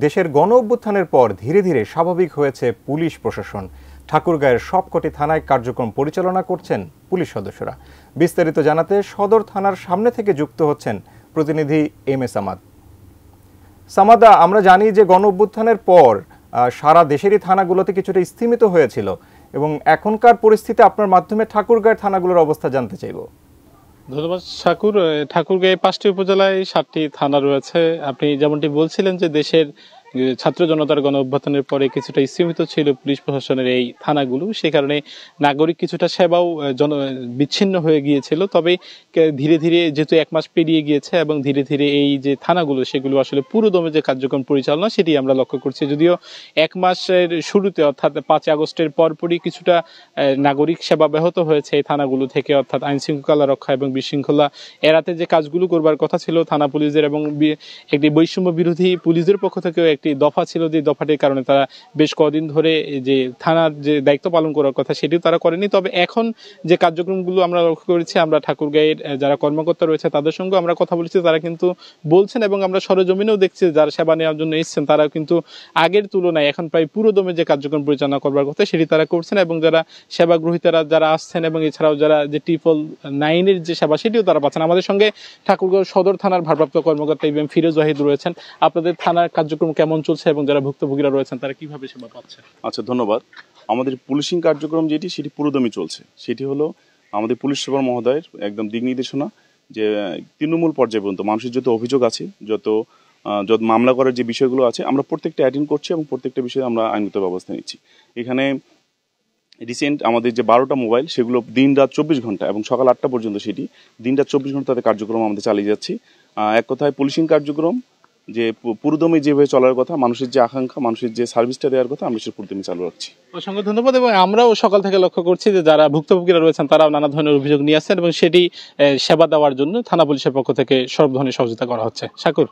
দেশের গণ অভ্যুত্থানের পর ধীরে ধীরে স্বাভাবিক হয়েছে পুলিশ প্রশাসন। ঠাকুরগাঁয়ের সবকটি থানায় কার্যক্রম পরিচালনা করছেন পুলিশ সদস্যরা। বিস্তারিত জানাতে সদর থানার সামনে থেকে যুক্ত হচ্ছেন প্রতিনিধি এম এ সামাদ। সামাদা, আমরা জানি যে গণ অভ্যুত্থানের পর সারা দেশেরই থানাগুলোতে কিছুটা স্থিমিত হয়েছিল এবং এখনকার পরিস্থিতি আপনার মাধ্যমে ঠাকুরগাঁয়ের থানাগুলোর অবস্থা জানতে চাইব। ধন্যবাদ শাকুর। ঠাকুরগাঁয়ে 5টি উপজেলায় 7টি থানা রয়েছে। আপনি যেমনটি বলছিলেন যে দেশের ছাত্র জনতার গণ অভ্যুত্থানের পরে কিছুটা স্থিমিত ছিল পুলিশ প্রশাসনের এই থানাগুলো, সে কারণে নাগরিক কিছুটা সেবাও বিচ্ছিন্ন হয়ে গিয়েছিল। তবে ধীরে ধীরে যেহেতু 1 মাস পেরিয়ে গিয়েছে এবং ধীরে ধীরে এই যে থানাগুলো সেগুলো আসলে পুরোদমে যে কার্যক্রম পরিচালনা সেটি আমরা লক্ষ্য করছি। যদিও 1 মাসের শুরুতে অর্থাৎ 5 আগস্টের পরপরই কিছুটা নাগরিক সেবা ব্যাহত হয়েছে এই থানাগুলো থেকে, অর্থাৎ আইন শৃঙ্খলা রক্ষা এবং বিশৃঙ্খলা এড়াতে যে কাজগুলো করবার কথা ছিল থানা পুলিশদের এবং একটি বৈষম্য বিরোধী পুলিশদের পক্ষ থেকেও একটি দফা ছিল, যে দফাটির কারণে তারা বেশ কদিন ধরে যে থানার যে দায়িত্ব পালন করার কথা সেটিও তারা করেনি। তবে এখন যে কার্যক্রমগুলো আমরা লক্ষ্য করেছি, আমরা ঠাকুরগাঁয়ের যারা কর্মকর্তা রয়েছে তাদের সঙ্গে আমরা কথা বলেছি, তারা কিন্তু বলছেন এবং আমরা সরেজমিনেও দেখছি যারা সেবা নেওয়ার জন্য এসেছেন তারা কিন্তু আগের তুলনায় এখন প্রায় পুরোদমে যে কার্যক্রম পরিচালনা করবার কথা সেটি তারা করছেন এবং যারা সেবা গ্রহীতারা যারা আসছেন এবং এছাড়াও যারা যে 999-এর যে সেবা সেটিও তারা পাচ্ছেন। আমাদের সঙ্গে ঠাকুরগাঁও সদর থানার ভারপ্রাপ্ত কর্মকর্তা ইবিএম ফিরোজ ওয়াহিদ রয়েছেন। আপনাদের থানার কার্যক্রম কেমন চলছে এবং যারা ভুক্তভোগীরা রয়েছেন তারা কিভাবে সেবা পাচ্ছেন? আচ্ছা, ধন্যবাদ। আমাদের পুলিশিং কার্যক্রম সেটি পুরোদমে চলছে। সেটি হলো আমাদের পুলিশ সুপার মহোদয়ের একদম দিক নির্দেশনা যে তৃণমূল পর্যায় পর্যন্ত মানুষের যত অভিযোগ আছে, যত মামলা করার যে বিষয়গুলো আছে, আমরা প্রত্যেকটা অ্যাটেন্ড করছি এবং প্রত্যেকটা বিষয়ে আমরা আইনগত ব্যবস্থা নিচ্ছি। এখানে রিসেন্ট আমাদের যে 12টা মোবাইল সেগুলো দিন রাত 24 ঘন্টা এবং সকাল 8টা পর্যন্ত সেটি দিন রাত 24 ঘন্টা তাদের কার্যক্রম আমাদের চালিয়ে যাচ্ছি। এক কথায় পুলিশিং কার্যক্রম যে পুরোদমে যেভাবে চলার কথা, মানুষের যে আকাঙ্ক্ষা, মানুষের যে সার্ভিসটা দেওয়ার কথা, আমরা সে পুরোদমে চালু রাখছি। অসংখ্য ধন্যবাদ। এবং আমরাও সকাল থেকে লক্ষ্য করছি যে যারা ভুক্তভোগীরা রয়েছেন তারাও নানা ধরনের অভিযোগ নিয়ে আসছেন এবং সেটি সেবা দেওয়ার জন্য থানা পুলিশের পক্ষ থেকে সব ধরনের সহযোগিতা করা হচ্ছে। শাকুর।